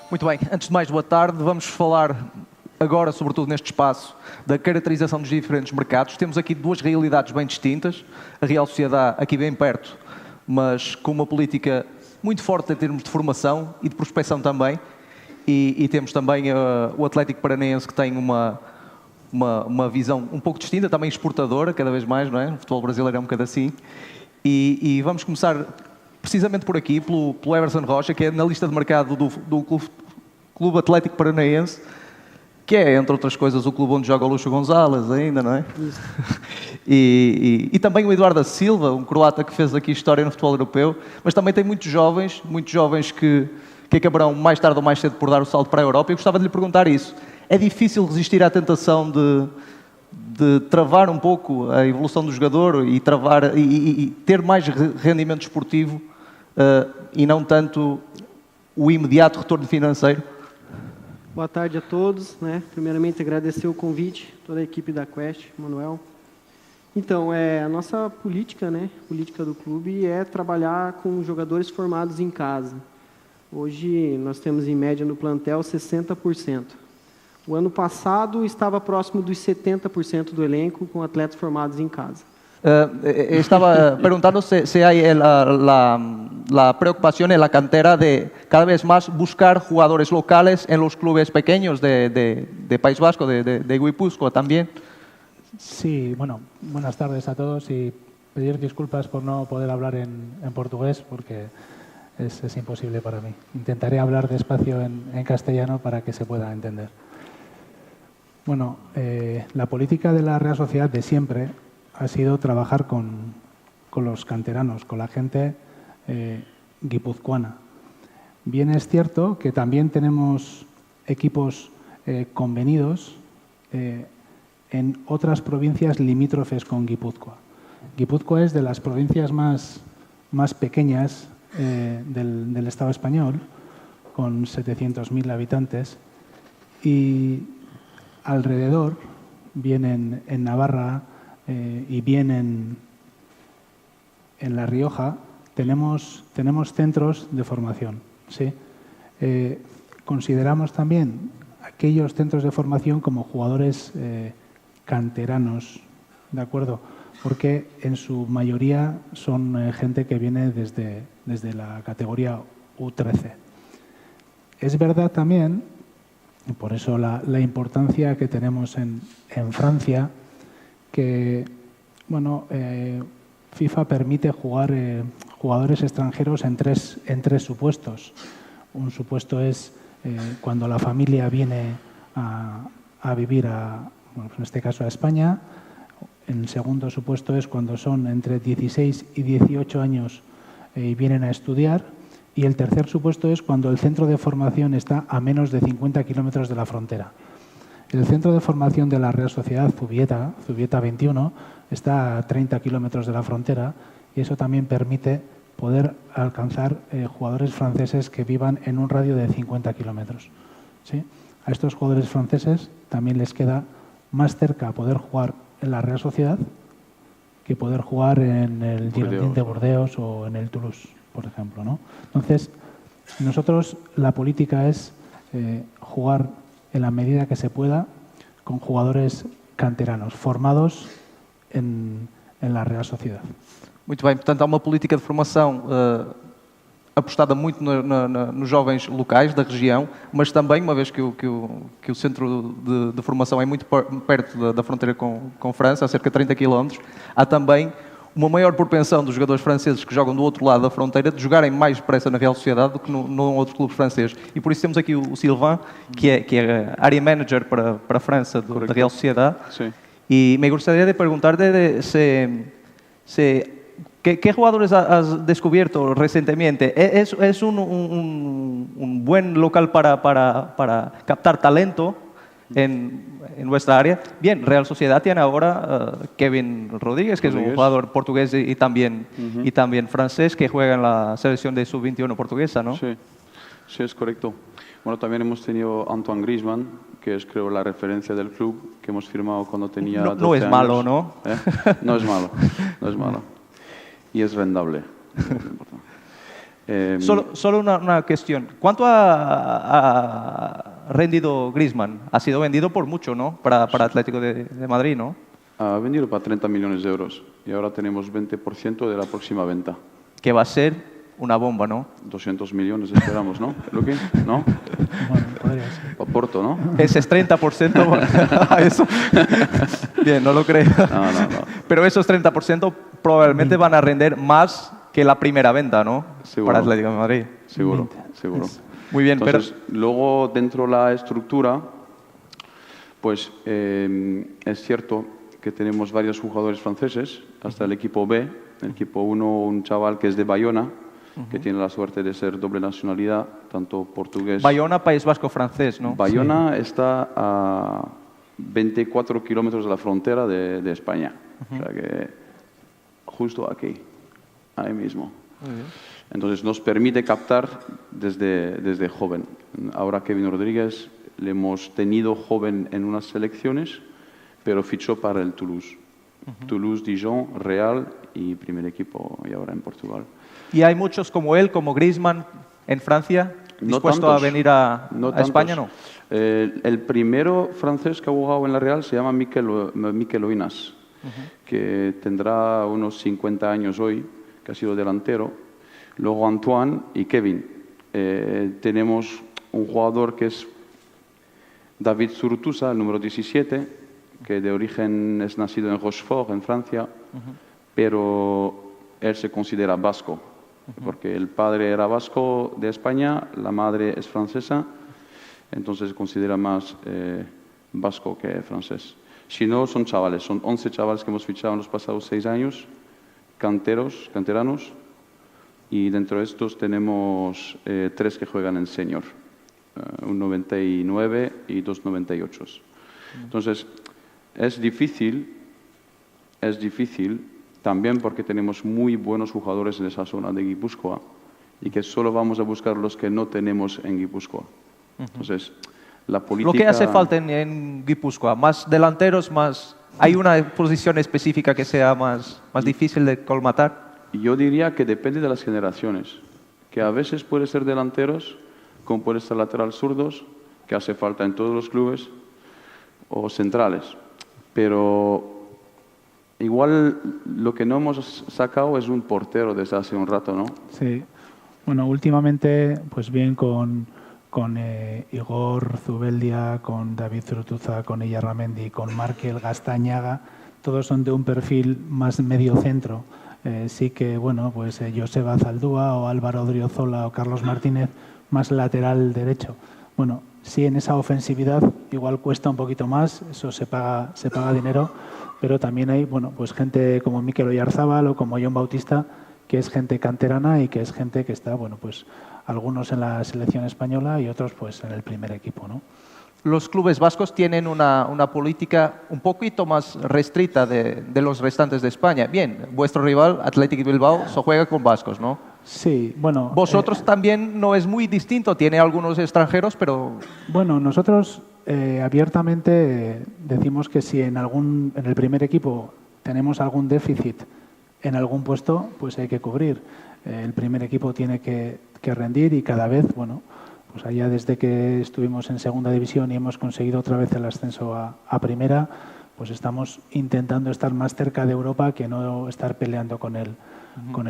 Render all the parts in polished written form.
Muito bem, antes de mais, boa tarde. Vamos falar agora, sobretudo neste espaço, da caracterização dos diferentes mercados. Temos aqui duas realidades bem distintas. A Real Sociedade, aqui bem perto, mas com uma política muito forte em termos de formação e de prospecção também. E temos também o Atlético Paranaense, que tem uma visão um pouco distinta, também exportadora, cada vez mais, não é? O futebol brasileiro é um bocado assim. E vamos começar precisamente por aqui, pelo Everson Rocha, que é analista de mercado do Clube Atlético Paranaense, que é, entre outras coisas, o clube onde joga o Lúcio Gonzalez ainda, não é? Isso. E também o Eduardo da Silva, um croata que fez aqui história no futebol europeu, mas também tem muitos jovens que acabarão mais tarde ou mais cedo por dar o salto para a Europa. Eu gostava de lhe perguntar isso. É difícil resistir à tentação de travar um pouco a evolução do jogador e ter mais rendimento esportivo e não tanto o imediato retorno financeiro? Boa tarde a todos, né? Primeiramente agradecer o convite, toda a equipe da Quest, Manuel. Então, a nossa política, né? Política do clube é trabalhar com jogadores formados em casa. Hoje nós temos em média no plantel 60%. O ano passado estava próximo dos 70% do elenco com atletas formados em casa. Estaba preguntando si hay la preocupación en la cantera de cada vez más buscar jugadores locales en los clubes pequeños de País Vasco, de Guipúzcoa también. Sí, bueno, buenas tardes a todos y pedir disculpas por no poder hablar en portugués porque es imposible para mí. Intentaré hablar despacio en castellano para que se pueda entender. Bueno, la política de la Real Sociedad de siempre ha sido trabajar con los canteranos, con la gente guipuzcoana. Bien es cierto que también tenemos equipos convenidos en otras provincias limítrofes con Guipúzcoa. Guipúzcoa es de las provincias más pequeñas del Estado español, con 700.000 habitantes, y alrededor, bien en Navarra, y bien en La Rioja, tenemos centros de formación. ¿Sí? Consideramos también aquellos centros de formación como jugadores canteranos, ¿de acuerdo? Porque en su mayoría son gente que viene desde la categoría U13. Es verdad también, y por eso la importancia que tenemos en Francia, que bueno, FIFA permite jugar jugadores extranjeros en tres supuestos. Un supuesto es cuando la familia viene a vivir, bueno, en este caso a España. El segundo supuesto es cuando son entre 16 y 18 años y vienen a estudiar. Y el tercer supuesto es cuando el centro de formación está a menos de 50 kilómetros de la frontera. El centro de formación de la Real Sociedad, Zubieta 21, está a 30 kilómetros de la frontera y eso también permite poder alcanzar jugadores franceses que vivan en un radio de 50 kilómetros. ¿Sí? A estos jugadores franceses también les queda más cerca poder jugar en la Real Sociedad que poder jugar en el Girondins de Burdeos o en el Toulouse, por ejemplo, ¿no? Entonces, nosotros la política es jugar en la medida que se pueda con jugadores canteranos, formados en la Real Sociedad. Muito bem, portanto há uma política de formação apostada muito nos jovens locais da região, mas também, uma vez que o centro de formação é muito perto da fronteira com França, a cerca de 30 km, há também uma maior propensão dos jogadores franceses que jogam do outro lado da fronteira de jogarem mais depressa na Real Sociedade do que no outro clube francês. E por isso temos aqui o Sylvain, que é área manager para a França da Real Sociedade. Sí. Y me gustaría de preguntarte ¿qué jugadores has descubierto recientemente? ¿Es un buen local para captar talento en vuestra área? Bien, Real Sociedad tiene ahora Kevin Rodríguez, que es un jugador portugués y también francés, que juega en la selección de sub-21 portuguesa, ¿no? Sí, sí, es correcto. Bueno, también hemos tenido Antoine Griezmann, que es, creo, la referencia del club, que hemos firmado cuando tenía 12 años. No es malo, ¿no? No es malo, no es malo. Y es rendable. Solo una cuestión. ¿Cuánto ha rendido Griezmann? Ha sido vendido por mucho, ¿no? Para Atlético de Madrid, ¿no? Ha vendido para 30 millones de euros y ahora tenemos 20% de la próxima venta. Que va a ser una bomba, ¿no? 200 millones esperamos, ¿no? ¿Luqui? ¿No? Bueno, podría ser. O Porto, ¿no? Ese es 30%. Eso. Bien, no lo creo. No. Pero esos 30% probablemente van a render más que la primera venta, ¿no? Seguro. Para Atlético de Madrid. Seguro. Muy bien, Entonces, luego dentro de la estructura, pues es cierto que tenemos varios jugadores franceses, hasta el equipo B, el equipo 1, un chaval que es de Bayona, que tiene la suerte de ser doble nacionalidad, tanto portugués. Bayona, País Vasco francés, ¿no? Bayona está a 24 kilómetros de la frontera de España, o sea que justo aquí, ahí mismo. Entonces nos permite captar desde joven. Ahora Kevin Rodríguez le hemos tenido joven en unas selecciones, pero fichó para el Toulouse. Toulouse, Dijon, Real y primer equipo y ahora en Portugal. ¿Y hay muchos como él, como Griezmann, en Francia, dispuesto a venir a España? No. El primero francés que ha jugado en la Real se llama Mikel Oinas, que tendrá unos 50 años hoy, que ha sido delantero. Luego Antoine y Kevin. Tenemos un jugador que es David Surtusa, el número 17, que de origen es nacido en Rochefort, en Francia, pero él se considera vasco, porque el padre era vasco de España, la madre es francesa, entonces se considera más vasco que francés. Si no, son chavales, son 11 chavales que hemos fichado en los pasados 6 años, canteranos, y dentro de estos tenemos 3 que juegan en senior, un 99 y 2 98. Entonces, es difícil también porque tenemos muy buenos jugadores en esa zona de Guipúzcoa y que solo vamos a buscar los que no tenemos en Guipúzcoa. Entonces, la política... Lo que hace falta en Guipúzcoa, más delanteros, más... ¿Hay una posición específica que sea más difícil de colmatar? Yo diría que depende de las generaciones, que a veces puede ser delanteros, como puede ser lateral zurdos, que hace falta en todos los clubes, o centrales. Pero igual lo que no hemos sacado es un portero desde hace un rato, ¿no? Sí. Bueno, últimamente, pues bien con Igor Zubeldia, con David Zurutuza, con Iyarramendi, con Markel Gastañaga, todos son de un perfil más medio centro. Sí que, bueno, pues Joseba Zaldúa o Álvaro Odriozola o Carlos Martínez, más lateral derecho. Bueno, sí, en esa ofensividad igual cuesta un poquito más, eso se paga dinero, pero también hay, bueno, pues gente como Mikel Oyarzábal o como Jon Bautista, que es gente canterana y que es gente que está, bueno, pues algunos en la selección española y otros pues en el primer equipo, ¿no? Los clubes vascos tienen una política un poquito más restricta de los restantes de España. Bien, vuestro rival, Athletic Bilbao, se juega con vascos, ¿no? Sí, bueno... Vosotros también no es muy distinto, tiene algunos extranjeros, pero... Bueno, nosotros abiertamente decimos que si en el primer equipo tenemos algún déficit en algún puesto, pues hay que cubrir. El primer equipo tiene que rendir y cada vez, bueno... Pues allá desde que estuvimos en segunda división y hemos conseguido otra vez el ascenso a primera, pues estamos intentando estar más cerca de Europa que no estar peleando con el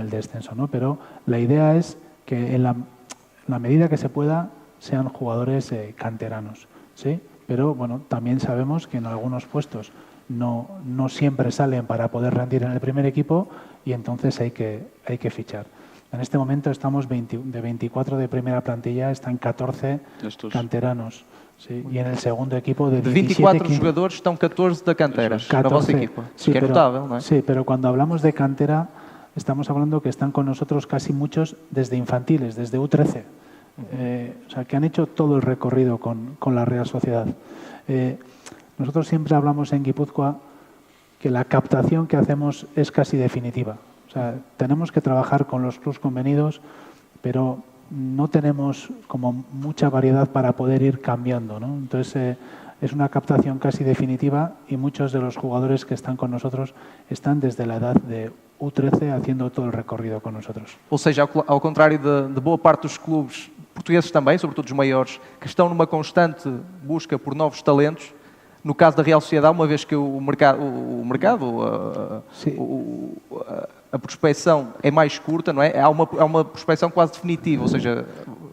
descenso, ¿no? Pero la idea es que en la medida que se pueda sean jugadores canteranos, ¿sí? Pero bueno, también sabemos que en algunos puestos no siempre salen para poder rendir en el primer equipo y entonces hay que fichar. En este momento estamos de 24 de primera plantilla, están 14 canteranos. Sí, y en el segundo equipo de 24 jugadores están 14 de cantera. 14. Sí, que notable, ¿no? Sí, pero cuando hablamos de cantera estamos hablando que están con nosotros casi muchos desde infantiles, desde U13. O sea, que han hecho todo el recorrido con la Real Sociedad. Nosotros siempre hablamos en Guipúzcoa que la captación que hacemos es casi definitiva. O sea, tenemos que trabajar con los clubs convenidos, pero no tenemos como mucha variedad para poder ir cambiando, ¿no? Entonces, es una captación casi definitiva y muchos de los jugadores que están con nosotros están desde la edad de U13 haciendo todo el recorrido con nosotros. Ou seja, ao contrário de boa parte dos clubes portugueses também, sobretudo os maiores, que estão numa constante busca por novos talentos, no caso da Real Sociedade, uma vez que a prospecção é mais curta, não é? Há uma prospecção quase definitiva, ou seja,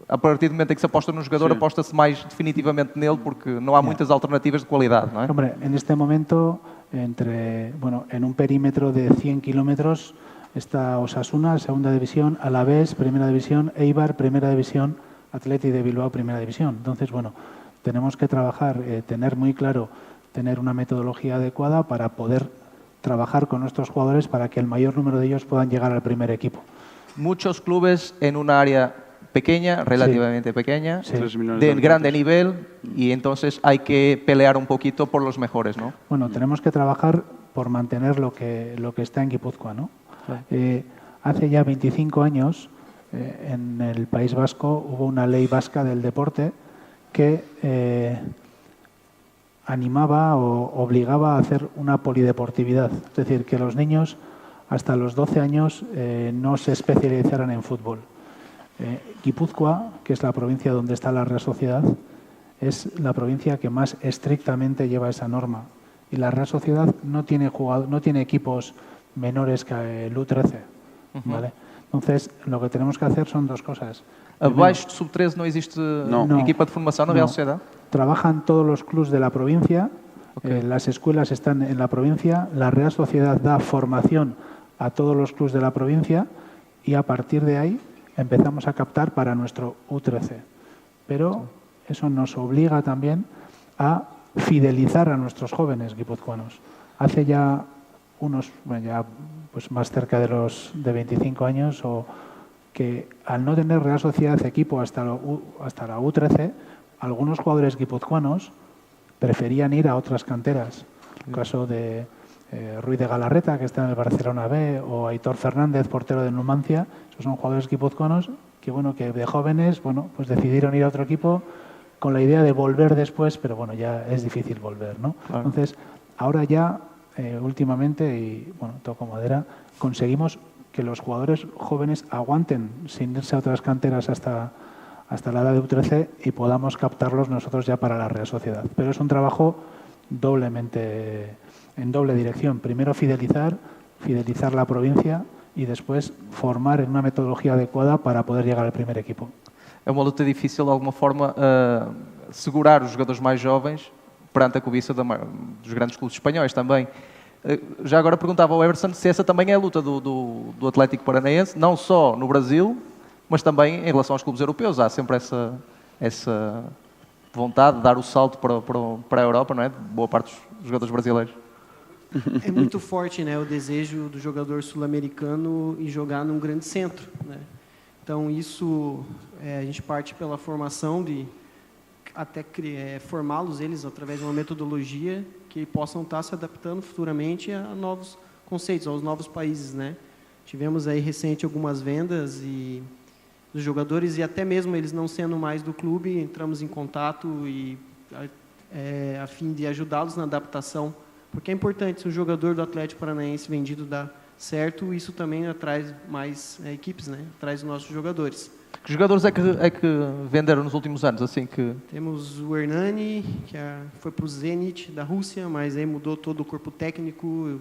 a partir do momento em que se aposta no jogador, aposta-se mais definitivamente nele, porque não há muitas alternativas de qualidade, não é? Hombre, en este momento, en un perímetro de 100 kilómetros, está Osasuna, segunda división, Alavés, primera división, Eibar, primera división, Atleti de Bilbao, primera división. Entonces, tenemos que trabajar, tener muy claro, tener una metodología adecuada para poder trabajar con nuestros jugadores para que el mayor número de ellos puedan llegar al primer equipo. Muchos clubes en un área pequeña, relativamente pequeña, de grande nivel, y entonces hay que pelear un poquito por los mejores, ¿no? Bueno, tenemos que trabajar por mantener lo que está en Guipúzcoa, ¿no? Hace ya 25 años, en el País Vasco hubo una ley vasca del deporte que animaba o obligaba a hacer una polideportividad, es decir, que los niños hasta los 12 años no se especializaran en fútbol. Guipúzcoa, que es la provincia donde está la Real Sociedad, es la provincia que más estrictamente lleva esa norma. Y la Real Sociedad no tiene equipos menores que el U13, ¿vale? Entonces, lo que tenemos que hacer son dos cosas. Abaixo de sub-13 no existe equipa de formación en la Real Sociedad? Trabajan todos los clubes de la provincia, las escuelas están en la provincia, la Real Sociedad da formación a todos los clubes de la provincia y a partir de ahí empezamos a captar para nuestro U13. Pero eso nos obliga también a fidelizar a nuestros jóvenes guipuzcoanos. Hace ya más cerca de 25 años, o que al no tener Real Sociedad equipo hasta la U13, algunos jugadores guipuzcoanos preferían ir a otras canteras. El caso de Ruiz de Galarreta, que está en el Barcelona B, o Aitor Fernández, portero de Numancia. Esos son jugadores guipuzcoanos que de jóvenes pues decidieron ir a otro equipo con la idea de volver después, pero ya es difícil volver, ¿no? Claro. Entonces, ahora ya, últimamente, y toco madera, conseguimos que los jugadores jóvenes aguanten sin irse a otras canteras hasta la edad de U13 y podamos captarlos nosotros ya para la Real Sociedad. Pero es un trabajo en doble dirección. Primero fidelizar la provincia y después formar en una metodología adecuada para poder llegar al primer equipo. É uma luta difícil, de alguma forma, segurar os jogadores mais jovens perante a cobiça dos grandes clubes espanhóis também. Já agora perguntava ao Everson se essa também é a luta do Atlético Paranaense, não só no Brasil, mas também em relação aos clubes europeus. Há sempre essa vontade de dar o salto para a Europa, não é? De boa parte dos jogadores brasileiros. É muito forte, né, o desejo do jogador sul-americano em jogar num grande centro, né? Então isso a gente parte pela formação de até formá-los eles através de uma metodologia que possam estar se adaptando futuramente a novos conceitos, aos novos países, né? Tivemos aí recente algumas vendas dos jogadores e até mesmo eles não sendo mais do clube, entramos em contato a fim de ajudá-los na adaptação, porque é importante, se um jogador do Atlético Paranaense vendido dá certo, isso também atrai mais equipes, né? Traz os nossos jogadores. Que jogadores é que venderam nos últimos anos? Assim que... Temos o Hernani, que foi para o Zenit da Rússia, mas aí mudou todo o corpo técnico,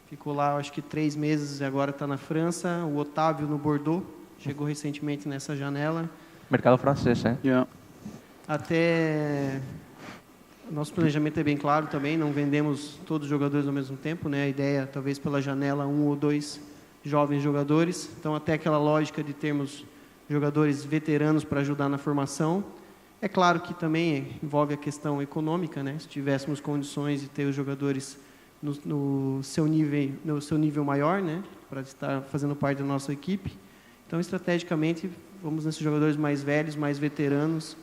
ficou lá acho que 3 meses e agora está na França. O Otávio no Bordeaux, chegou recentemente nessa janela. Mercado francês, hein? Yeah. Até... Nosso planejamento é bem claro também, não vendemos todos os jogadores ao mesmo tempo, né? A ideia, talvez pela janela, 1 ou 2 jovens jogadores. Então, até aquela lógica de termos jogadores veteranos para ajudar na formação. É claro que também envolve a questão econômica, né? Se tivéssemos condições de ter os jogadores no seu nível maior, né? Para estar fazendo parte da nossa equipe. Então, estrategicamente, vamos nesses jogadores mais velhos, mais veteranos.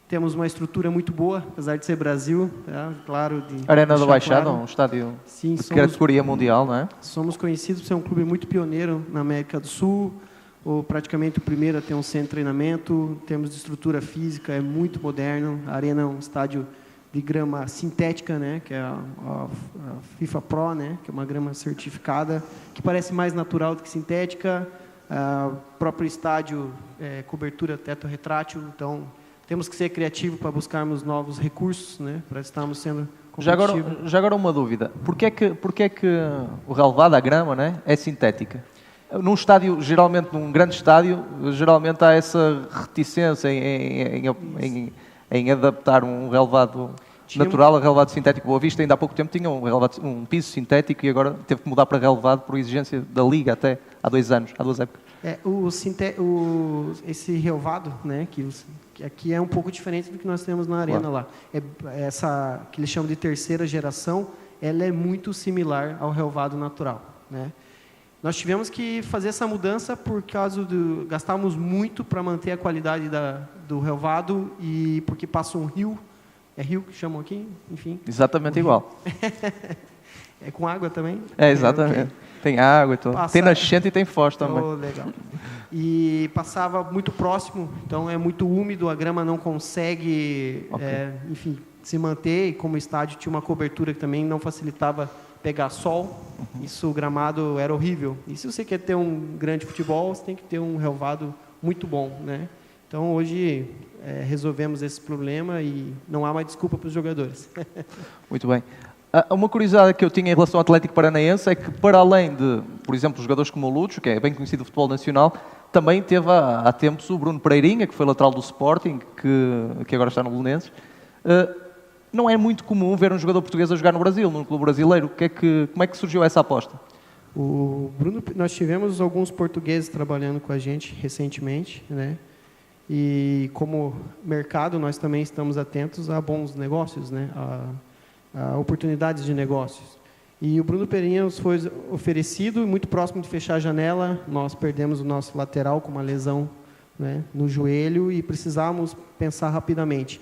Temos uma estrutura muito boa, apesar de ser Brasil, tá? Claro. Arena da Baixada, um estádio de categoria mundial, não é? Somos conhecidos por ser um clube muito pioneiro na América do Sul, ou praticamente o primeiro a ter um centro de treinamento. Temos de estrutura física, é muito moderno. A Arena é um estádio de grama sintética, né, que é a FIFA Pro, né, que é uma grama certificada, que parece mais natural do que sintética. Próprio estádio, cobertura teto retrátil. Então, temos que ser criativos para buscarmos novos recursos, né, para estarmos sendo competitivos. Já agora uma dúvida. Porquê é que o relevado, a grama, né, é sintética? Num estádio, geralmente, num grande estádio, geralmente há essa reticência em adaptar um relevado natural a relevado sintético. Boa Vista, ainda há pouco tempo, tinha um piso sintético e agora teve que mudar para relevado por exigência da Liga até há 2 anos, há 2 épocas. Esse relevado, né, que aqui é um pouco diferente do que nós temos na arena, claro. Lá. Essa que eles chamam de terceira geração, ela é muito similar ao relevado natural, né? Nós tivemos que fazer essa mudança por causa do... Gastávamos muito para manter a qualidade do relvado e porque passa um rio. É rio que chamam aqui? Enfim. Exatamente igual. É com água também? Exatamente. Okay. Tem água e tudo. Tem nascente e tem foz também. Legal. E passava muito próximo, então é muito úmido, a grama não consegue, enfim, se manter. E como o estádio tinha uma cobertura que também não facilitava pegar sol, isso, o gramado era horrível. E se você quer ter um grande futebol, você tem que ter um relvado muito bom, né? Então, hoje, resolvemos esse problema e não há mais desculpa para os jogadores. Muito bem. Uma curiosidade que eu tinha em relação ao Atlético Paranaense é que, para além de, por exemplo, jogadores como o Lúcio, que é bem conhecido do futebol nacional, também teve há tempos o Bruno Pereirinha, que foi lateral do Sporting, que agora está no Belenenses. Não é muito comum ver um jogador português a jogar no Brasil, num clube brasileiro. Como é que surgiu essa aposta? O Bruno, nós tivemos alguns portugueses trabalhando com a gente recentemente, né? E como mercado, nós também estamos atentos a bons negócios, né? A oportunidades de negócios. E o Bruno Pereirinha nos foi oferecido, muito próximo de fechar a janela. Nós perdemos o nosso lateral com uma lesão, né, no joelho e precisávamos pensar rapidamente.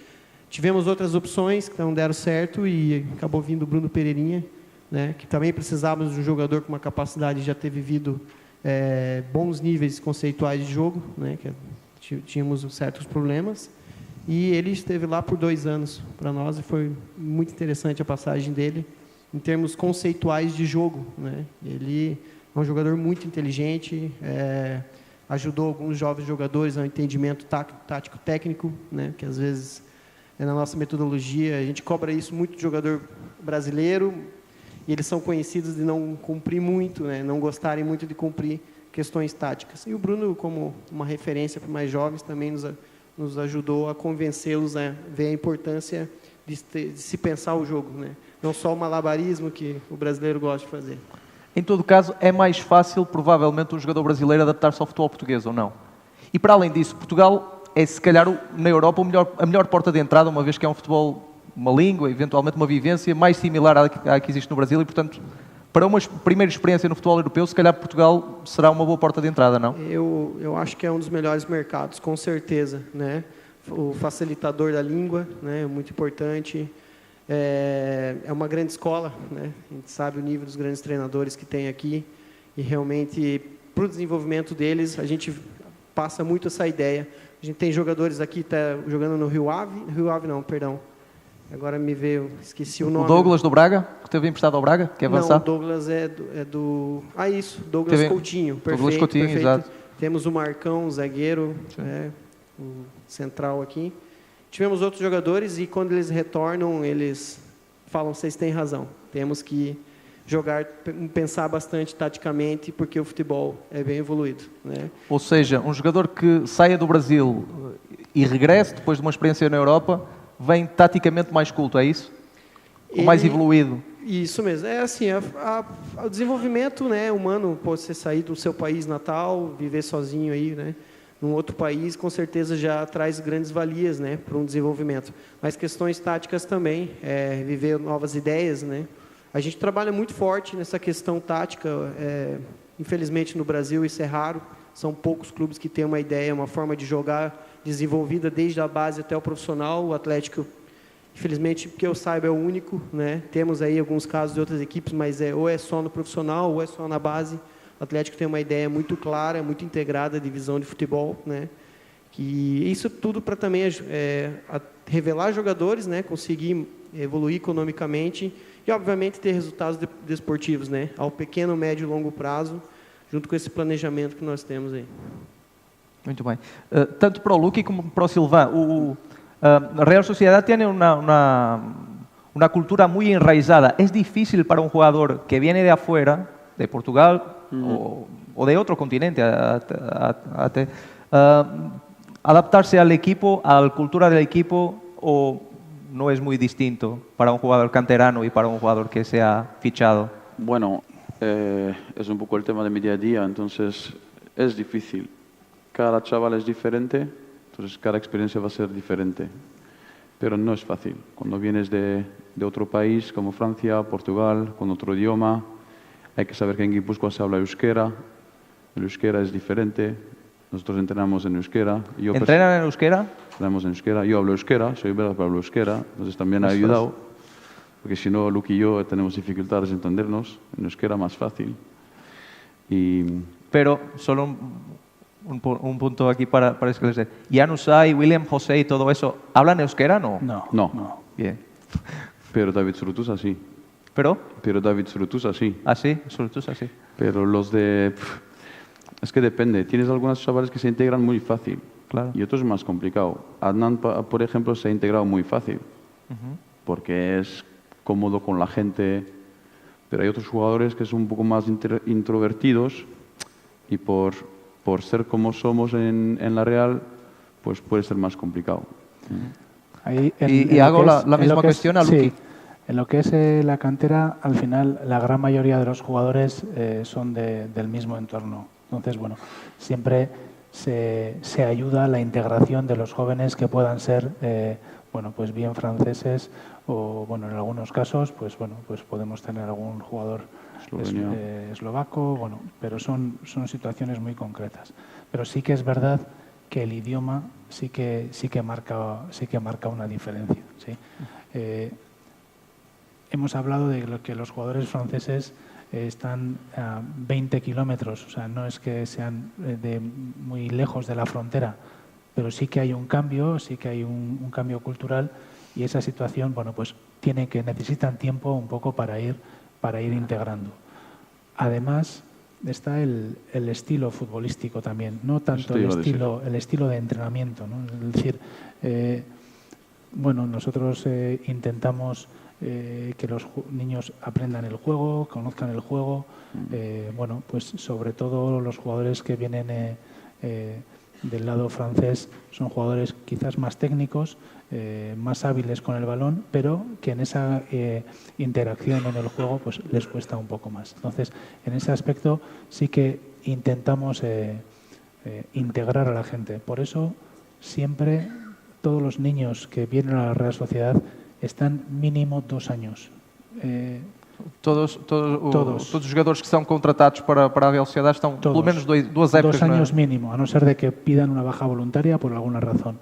Tivemos outras opções que não deram certo e acabou vindo o Bruno Pereirinha, né, que também precisávamos de um jogador com uma capacidade de já ter vivido bons níveis conceituais de jogo, né, que tínhamos certos problemas. E ele esteve lá por 2 anos para nós e foi muito interessante a passagem dele em termos conceituais de jogo, né? Ele é um jogador muito inteligente, ajudou alguns jovens jogadores ao entendimento tático-técnico, né? Que às vezes na nossa metodologia a gente cobra isso muito do jogador brasileiro e eles são conhecidos de não cumprir muito, né? Não gostarem muito de cumprir questões táticas. E o Bruno, como uma referência para mais jovens, também nos ajudou a convencê-los a ver a importância de se pensar o jogo, né? Não só o malabarismo que o brasileiro gosta de fazer. Em todo caso, é mais fácil, provavelmente, um jogador brasileiro adaptar-se ao futebol português, ou não? E, para além disso, Portugal é, se calhar, na Europa, a melhor porta de entrada, uma vez que é um futebol, uma língua, eventualmente uma vivência mais similar à que existe no Brasil e, portanto, para uma primeira experiência no futebol europeu, se calhar Portugal será uma boa porta de entrada, não? Eu acho que é um dos melhores mercados, com certeza, né? O facilitador da língua, né, é muito importante. É uma grande escola, né? A gente sabe o nível dos grandes treinadores que tem aqui e realmente para o desenvolvimento deles a gente passa muito essa ideia. A gente tem jogadores aqui tá jogando no Rio Ave não, perdão. Agora me veio, esqueci o nome. O Douglas do Braga, que teve emprestado ao Braga, que é avançado? Não, o Douglas é do... Douglas Coutinho, perfeito. Douglas Coutinho, perfeito. Exato. Temos o Marcão, o zagueiro, o central aqui. Tivemos outros jogadores e quando eles retornam, eles falam, vocês têm razão, temos que pensar bastante taticamente, porque o futebol é bem evoluído, né? Ou seja, um jogador que saia do Brasil e regresse depois de uma experiência na Europa, vem taticamente mais culto, é isso? Ou mais evoluído? Isso mesmo. É assim, o desenvolvimento, né, humano, pode ser sair do seu país natal, viver sozinho aí, né, num outro país, com certeza já traz grandes valias, né, para um desenvolvimento. Mas questões táticas também, viver novas ideias, né. A gente trabalha muito forte nessa questão tática. Infelizmente no Brasil isso é raro. São poucos clubes que têm uma ideia, uma forma de jogar desenvolvida desde a base até o profissional. O Atlético, infelizmente, que eu saiba, é o único, né? Temos aí alguns casos de outras equipes, mas ou é só no profissional ou é só na base. O Atlético tem uma ideia muito clara, muito integrada de visão de futebol, né? Que isso tudo para também revelar jogadores, né, conseguir evoluir economicamente e, obviamente, ter resultados desportivos, né, ao pequeno, médio e longo prazo, junto com esse planejamento que nós temos aí. Muito bem. Tanto para o Luqui como para o Silván, la Real Sociedad tiene una cultura muy enraizada. Es difícil para un jugador que viene de afuera, de Portugal o de otro continente, adaptarse al equipo, a la cultura del equipo, o no es muy distinto para un jugador canterano y para un jugador que se ha fichado. Bueno, es un poco el tema de mi día a día, entonces es difícil. Cada chaval es diferente, entonces cada experiencia va a ser diferente. Pero no es fácil. Cuando vienes de otro país como Francia, Portugal, con otro idioma, hay que saber que en Guipúzcoa se habla euskera. El euskera es diferente. Nosotros entrenamos en euskera. ¿Entrenan en euskera? Entrenamos en euskera. Yo hablo euskera, soy belga, pero hablo euskera. Entonces también ha ayudado. Porque si no, Luqui y yo tenemos dificultades en entendernos. En euskera más fácil. Pero solo un punto aquí para esclarecer. Januzaj, William José y todo eso, ¿hablan euskera? No. No. Bien. Pero David Zurutuza sí. ¿Pero? Pero David Zurutuza sí. ¿Ah, sí? Zurutuza sí. Pero los de... Es que depende. Tienes algunos chavales que se integran muy fácil. Claro. Y otros más complicado. Adnan, por ejemplo, se ha integrado muy fácil. Porque es cómodo con la gente. Pero hay otros jugadores que son un poco más introvertidos y por ser como somos en la Real, pues puede ser más complicado. Y hago la misma cuestión a Luqui. Sí, en lo que es la cantera, al final la gran mayoría de los jugadores son del mismo entorno. Entonces, bueno, siempre se ayuda a la integración de los jóvenes que puedan ser, bueno, pues bien franceses o, bueno, en algunos casos, pues bueno, pues podemos tener algún jugador eslovaco, bueno, pero son situaciones muy concretas. Pero sí que es verdad que el idioma sí que marca una diferencia, ¿sí? Hemos hablado de que los jugadores franceses están a 20 kilómetros, o sea, no es que sean muy lejos de la frontera, pero sí que hay un cambio, sí que hay un cambio cultural, y esa situación, bueno, pues necesitan tiempo un poco para ir integrando. Además, está el estilo futbolístico también, no tanto el estilo de entrenamiento, ¿no? Es decir, bueno, nosotros intentamos que los niños aprendan el juego, conozcan el juego, bueno, pues sobre todo los jugadores que vienen del lado francés son jugadores quizás más técnicos, más hábiles con el balón, pero que en esa interacción en el juego pues les cuesta un poco más. Entonces, en ese aspecto sí que intentamos integrar a la gente. Por eso, siempre todos los niños que vienen a la Real Sociedad están mínimo 2 años. Todos os jogadores que são contratados para a Real Sociedade estão pelo menos 2 épocas. 2 años mínimo, a no ser de que pidan una baja voluntaria por alguna razón.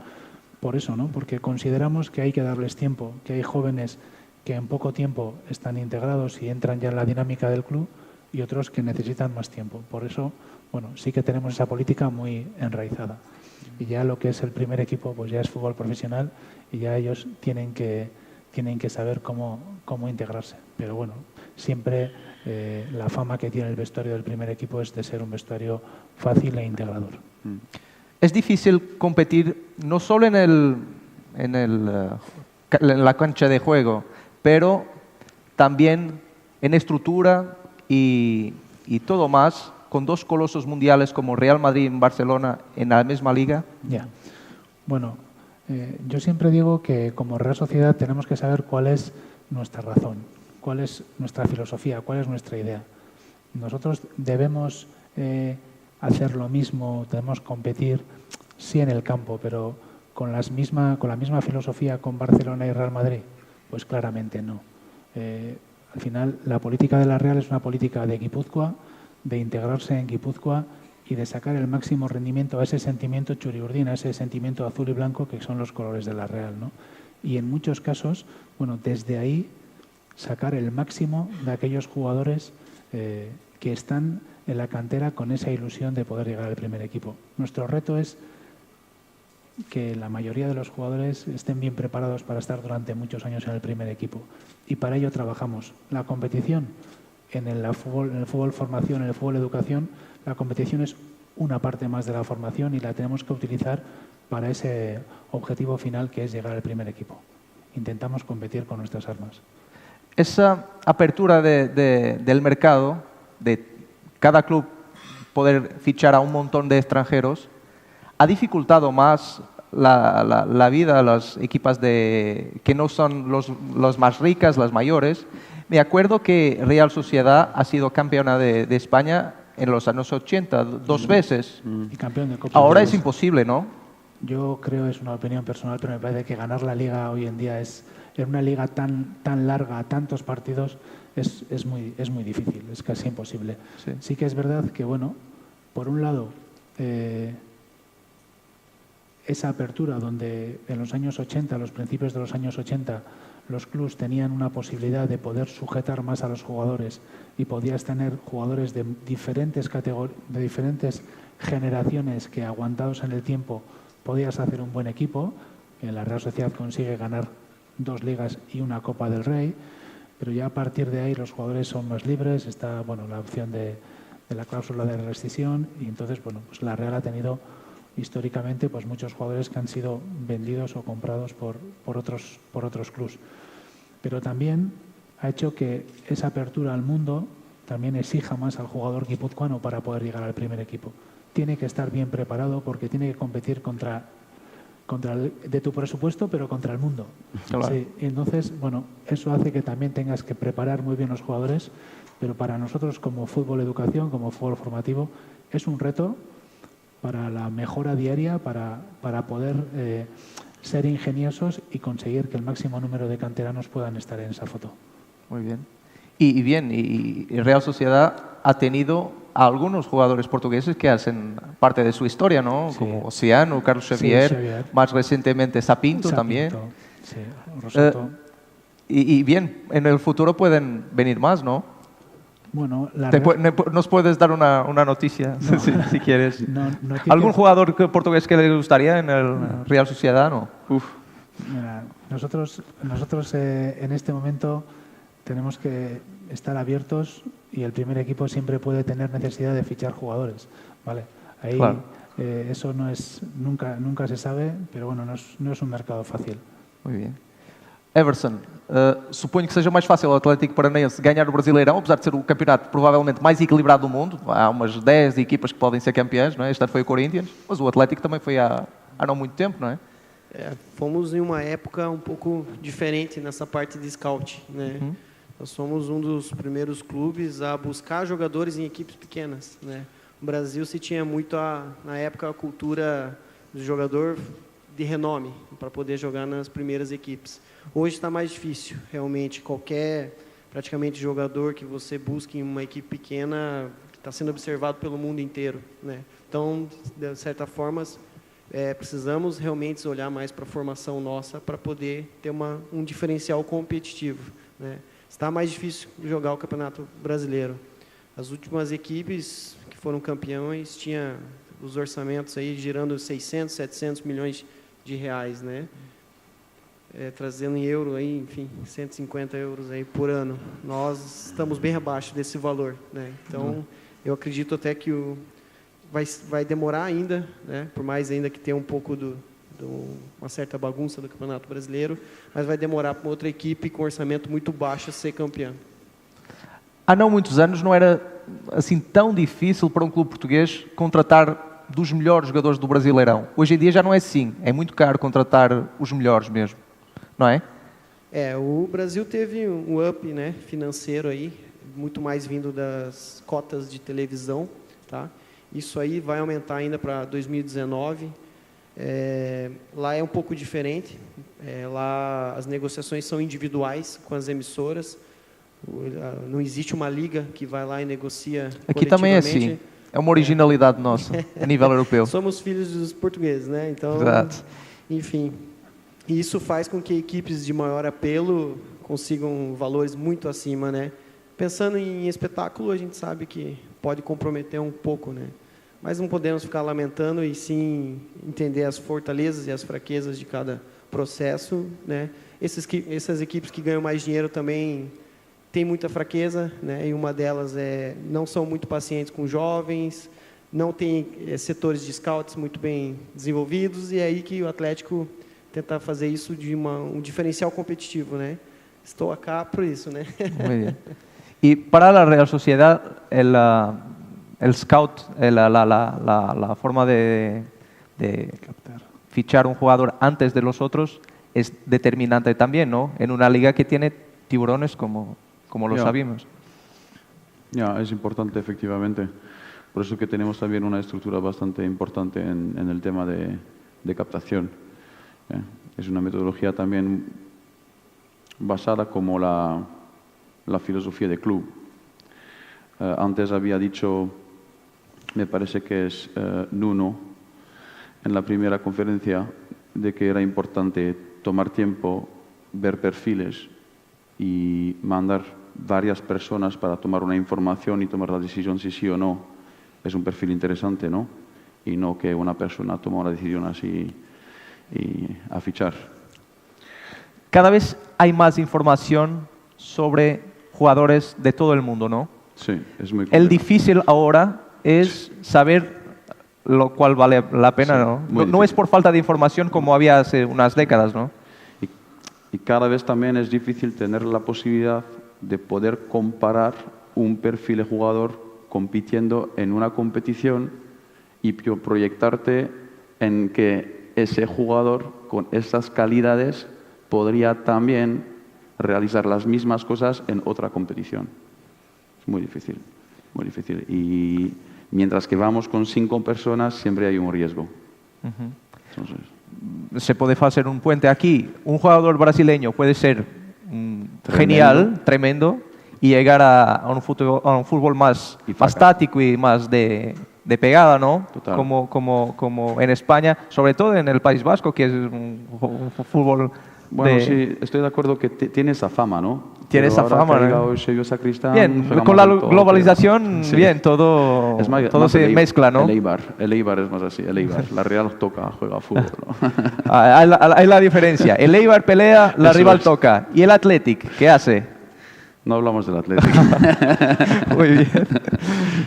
Por eso, ¿no? Porque consideramos que hay que darles tiempo, que hay jóvenes que en poco tiempo están integrados y entran ya en la dinámica del club y otros que necesitan más tiempo. Por eso, bueno, sí que tenemos esa política muy enraizada. Y ya lo que es el primer equipo, pues ya es fútbol profesional y ya ellos tienen que saber cómo integrarse. Pero bueno, siempre la fama que tiene el vestuario del primer equipo es de ser un vestuario fácil e integrador. Es difícil competir no solo en la cancha de juego, pero también en estructura y todo más, con 2 colosos mundiales como Real Madrid y Barcelona en la misma liga. Ya. Bueno, yo siempre digo que como Real Sociedad tenemos que saber cuál es nuestra razón, cuál es nuestra filosofía, cuál es nuestra idea. Nosotros debemos hacer lo mismo, debemos competir, sí en el campo, pero con la misma filosofía con Barcelona y Real Madrid, pues claramente no. Al final, la política de la Real es una política de Guipúzcoa, de integrarse en Guipúzcoa y de sacar el máximo rendimiento a ese sentimiento churiurdín, a ese sentimiento azul y blanco que son los colores de la Real, ¿no? Y en muchos casos, bueno, desde ahí sacar el máximo de aquellos jugadores que están en la cantera con esa ilusión de poder llegar al primer equipo. Nuestro reto es que la mayoría de los jugadores estén bien preparados para estar durante muchos años en el primer equipo. Y para ello trabajamos. La competición en el fútbol formación, en el fútbol educación, la competición es una parte más de la formación y la tenemos que utilizar para ese objetivo final que es llegar al primer equipo. Intentamos competir con nuestras armas. Esa apertura del mercado, de cada club poder fichar a un montón de extranjeros, ha dificultado más la vida a las equipas que no son los más ricas, las mayores. Me acuerdo que Real Sociedad ha sido campeona de España en los años 80, 2 veces. Y campeón de Copa. Ahora es imposible, ¿no? Yo creo, es una opinión personal, pero me parece que ganar la Liga hoy en día en una liga tan larga, tantos partidos, es muy difícil, es casi imposible. Sí. Sí que es verdad que, bueno, por un lado, esa apertura donde en los años 80, los principios de los años 80, los clubs tenían una posibilidad de poder sujetar más a los jugadores y podías tener jugadores de diferentes de diferentes generaciones que, aguantados en el tiempo, podías hacer un buen equipo. La Real Sociedad consigue ganar 2 ligas y una Copa del Rey, pero ya a partir de ahí los jugadores son más libres, está la opción de la cláusula de rescisión y entonces pues la Real ha tenido históricamente pues muchos jugadores que han sido vendidos o comprados por otros clubs. Pero también ha hecho que esa apertura al mundo también exija más al jugador guipuzcoano para poder llegar al primer equipo. Tiene que estar bien preparado porque tiene que competir de tu presupuesto, pero contra el mundo. Claro. Sí, entonces, eso hace que también tengas que preparar muy bien los jugadores, pero para nosotros como fútbol educación, como fútbol formativo, es un reto para la mejora diaria, para poder ser ingeniosos y conseguir que el máximo número de canteranos puedan estar en esa foto. Muy bien. Y Real Sociedad ha tenido a algunos jugadores portugueses que hacen parte de su historia, ¿no? Sí. Como Oceano, Carlos Xavier, Sí, Xavier. Más recientemente Sapinto también. Sí, Rosato. Y bien, en el futuro pueden venir más, ¿no? Bueno, ¿Nos puedes dar una noticia, No. si quieres? No ¿Algún jugador portugués que le gustaría en el Real Sociedad? No. Mira, nosotros en este momento tenemos que estar abiertos y el primer equipo siempre puede tener necesidad de fichar jugadores, ¿vale? Ahí Claro. Eso nunca se sabe, pero bueno, no es un mercado fácil. Muy bien. Everson, suponho que seja mais fácil ao Atlético Paranaense ganhar o Brasileirão, apesar de ser o campeonato provavelmente mais equilibrado do mundo. Há umas 10 equipas que podem ser campeãs, não é? Este ano foi o Corinthians, mas o Atlético também foi há não muito tempo, não é? Fomos em uma época um pouco diferente nessa parte de scout, né? Nós somos um dos primeiros clubes a buscar jogadores em equipes pequenas, né? No Brasil se tinha muito na época a cultura do jogador de renome para poder jogar nas primeiras equipes. Hoje está mais difícil, realmente. Praticamente jogador que você busque em uma equipe pequena está sendo observado pelo mundo inteiro, né? Então, de certa forma, precisamos realmente olhar mais para a formação nossa para poder ter um diferencial competitivo, né? Está mais difícil jogar o Campeonato Brasileiro. As últimas equipes que foram campeões tinham os orçamentos aí girando 600, 700 milhões de reais, né? Trazendo em euro aí, enfim, 150 euros aí por ano. Nós estamos bem abaixo desse valor, né? Então, eu acredito até que vai demorar ainda, né? Por mais ainda que tenha um pouco uma certa bagunça do Campeonato Brasileiro, mas vai demorar para uma outra equipe com orçamento muito baixo ser campeã. Há não muitos anos não era assim tão difícil para um clube português contratar dos melhores jogadores do Brasileirão. Hoje em dia já não é assim. É muito caro contratar os melhores mesmo, não é? O Brasil teve um up, né, financeiro aí, muito mais vindo das cotas de televisão, tá? Isso aí vai aumentar ainda para 2019. Lá é um pouco diferente. Lá as negociações são individuais com as emissoras. Não existe uma liga que vai lá e negocia Aqui também é assim. É uma originalidade nossa, a nível europeu. Somos filhos dos portugueses, né? Então, exato. Enfim, isso faz com que equipes de maior apelo consigam valores muito acima, né? Pensando em espetáculo, a gente sabe que pode comprometer um pouco, né? mas não podemos ficar lamentando e sim entender as fortalezas e as fraquezas de cada processo, né? Essas equipes que ganham mais dinheiro também têm muita fraqueza, né? E uma delas não são muito pacientes com jovens, não tem setores de scouts muito bem desenvolvidos, e é aí que o Atlético tenta fazer isso de um diferencial competitivo, né? Estou acá por isso, né? Muy bien. Y para la Real Sociedad, el scout, la forma de Captar. fichar un jugador antes de los otros es determinante también, ¿no? En una liga que tiene tiburones como lo Ya. sabemos. Ya, es importante efectivamente. Por eso que tenemos también una estructura bastante importante en el tema de captación. Es una metodología también basada como la filosofía de club. Antes había dicho, me parece que es Nuno, en la primera conferencia, de que era importante tomar tiempo, ver perfiles y mandar varias personas para tomar una información y tomar la decisión si sí o no es un perfil interesante, ¿no? Y no que una persona toma una decisión así y a fichar. Cada vez hay más información sobre jugadores de todo el mundo, ¿no? Sí, es muy El complejo. difícil ahora es saber lo cual vale la pena, Sí, ¿no? muy No es difícil. por falta de información como había hace unas décadas, ¿no? Y cada vez también es difícil tener la posibilidad de poder comparar un perfil de jugador compitiendo en una competición y proyectarte en que ese jugador con esas calidades podría también realizar las mismas cosas en otra competición. Es muy difícil, muy difícil. Y mientras que vamos con 5 personas, siempre hay un riesgo. Entonces, Se puede hacer un puente aquí. Un jugador brasileño puede ser genial, tremendo, y llegar a un fútbol más táctico y más de pegada, ¿no? Total. Como en España, sobre todo en el País Vasco, que es un fútbol bueno, de... sí, estoy de acuerdo que tiene esa fama, ¿no? Tiene Pero esa ahora fama, que ha ¿no? llegado Eusebio Sacristán, Bien, juega con más la del todo, globalización, sí. bien, todo, Es más, todo más se mezcla, ¿no? El Eibar es más así, el Eibar. La Real toca, juega fútbol, ¿no? Hay la diferencia. El Eibar pelea, la Eso rival es. toca. ¿Y el Athletic qué hace? No hablamos del Atlético. Muy bien,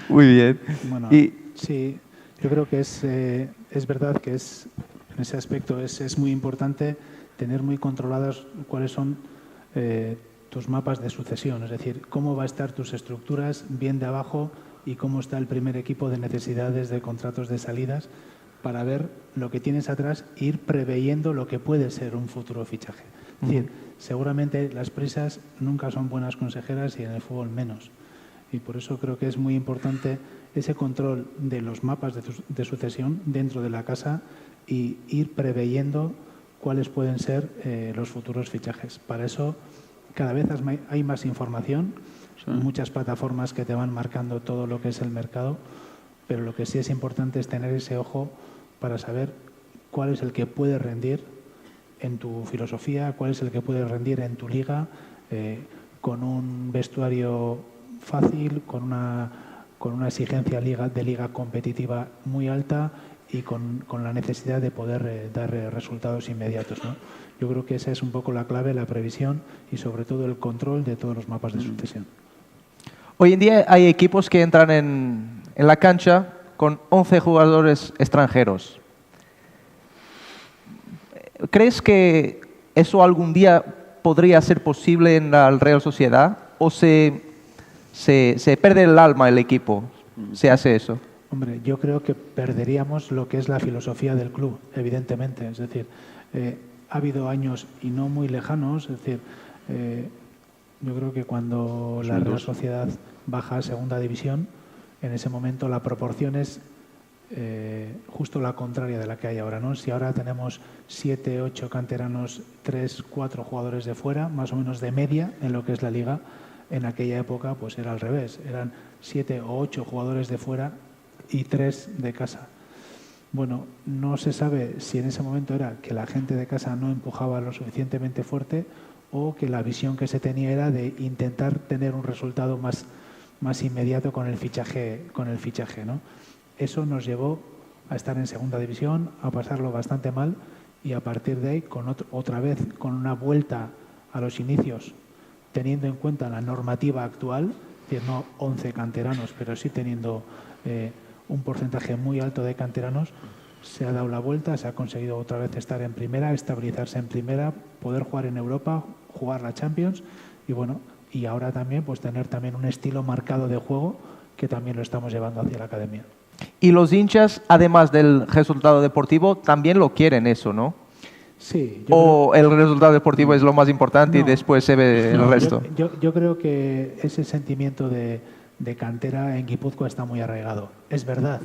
muy bien. Bueno, Y sí, yo creo que es verdad que en ese aspecto es muy importante tener muy controladas cuáles son tus mapas de sucesión, es decir, cómo va a estar tus estructuras bien de abajo y cómo está el primer equipo de necesidades de contratos de salidas para ver lo que tienes atrás e ir preveyendo lo que puede ser un futuro fichaje. Es decir, seguramente las prisas nunca son buenas consejeras y en el fútbol menos. Y por eso creo que es muy importante ese control de los mapas de sucesión dentro de la casa y ir preveyendo cuáles pueden ser los futuros fichajes. Para eso cada vez hay más información, muchas plataformas que te van marcando todo lo que es el mercado, pero lo que sí es importante es tener ese ojo para saber cuál es el que puede rendir en tu filosofía, cuál es el que puede rendir en tu liga, con un vestuario fácil, con una exigencia de liga competitiva muy alta y con la necesidad de poder dar resultados inmediatos, ¿no? Yo creo que esa es un poco la clave, la previsión y sobre todo el control de todos los mapas de sucesión. hoy en día hay equipos que entran en la cancha con 11 jugadores extranjeros. ¿Crees que eso algún día podría ser posible en la Real Sociedad o se pierde el alma el equipo? ¿Se hace eso? Hombre, yo creo que perderíamos lo que es la filosofía del club, evidentemente. Es decir, ha habido años y no muy lejanos, es decir, yo creo que cuando la Real Sociedad baja a segunda división, en ese momento la proporción es justo la contraria de la que hay ahora, ¿no? Si ahora tenemos 7, 8 canteranos, 3, 4 jugadores de fuera, más o menos de media en lo que es la liga, en aquella época pues era al revés, eran 7 o 8 jugadores de fuera y 3 de casa. Bueno, no se sabe si en ese momento era que la gente de casa no empujaba lo suficientemente fuerte o que la visión que se tenía era de intentar tener un resultado más inmediato con el fichaje, ¿no? Eso nos llevó a estar en segunda división, a pasarlo bastante mal y a partir de ahí, otra vez con una vuelta a los inicios, teniendo en cuenta la normativa actual, es decir, no 11 canteranos, pero sí teniendo un porcentaje muy alto de canteranos, se ha dado la vuelta, se ha conseguido otra vez estar en primera, estabilizarse en primera, poder jugar en Europa, jugar la Champions y bueno, y ahora también pues tener también un estilo marcado de juego que también lo estamos llevando hacia la academia. Y los hinchas, además del resultado deportivo, también lo quieren eso, ¿no? Sí. ¿O el resultado deportivo es lo más importante y No. después se ve el resto? Yo creo que ese sentimiento de cantera en Guipúzcoa está muy arraigado. Es verdad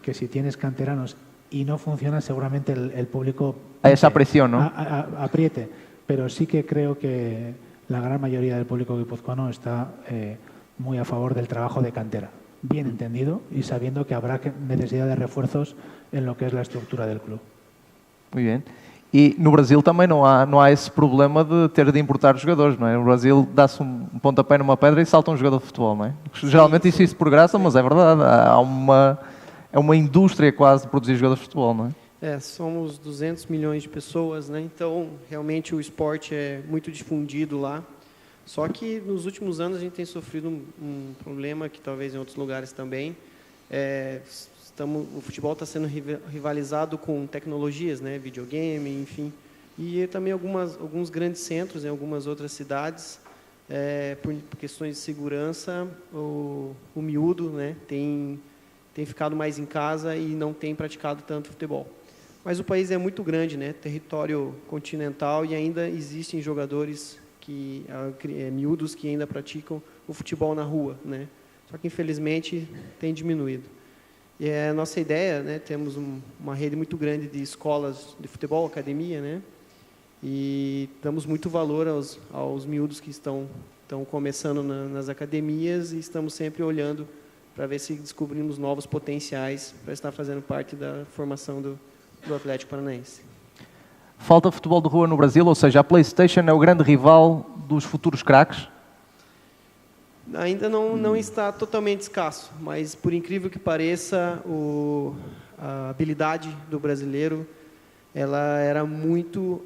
que si tienes canteranos y no funciona, seguramente el público... A esa presión, ¿no? Apriete. Pero sí que creo que la gran mayoría del público guipuzcoano está muy a favor del trabajo de cantera. Bien entendido y sabiendo que habrá necesidad de refuerzos en lo que es la estructura del club. Muy bien. E no Brasil também não há esse problema de ter de importar jogadores, não é? No Brasil dá-se um pontapé numa pedra e salta um jogador de futebol, não é? Geralmente isso por graça, mas é verdade. É uma indústria quase de produzir jogadores de futebol, não é? Somos 200 milhões de pessoas, né? Então, realmente o esporte é muito difundido lá. Só que nos últimos anos a gente tem sofrido um problema que talvez em outros lugares também. O futebol está sendo rivalizado com tecnologias, né? Videogame, enfim. E também alguns grandes centros em algumas outras cidades, por questões de segurança, o miúdo, né? tem ficado mais em casa e não tem praticado tanto futebol. Mas o país é muito grande, né? Território continental e ainda existem jogadores miúdos que ainda praticam o futebol na rua, né? Só que infelizmente tem diminuído. E a nossa ideia, né? Temos uma rede muito grande de escolas de futebol, academia, né? E damos muito valor aos miúdos que estão começando nas academias e estamos sempre olhando para ver se descobrimos novos potenciais para estar fazendo parte da formação do Atlético Paranaense. Falta futebol de rua no Brasil, ou seja, a PlayStation é o grande rival dos futuros craques? Ainda não está totalmente escasso, mas por incrível que pareça, a habilidade do brasileiro ela era muito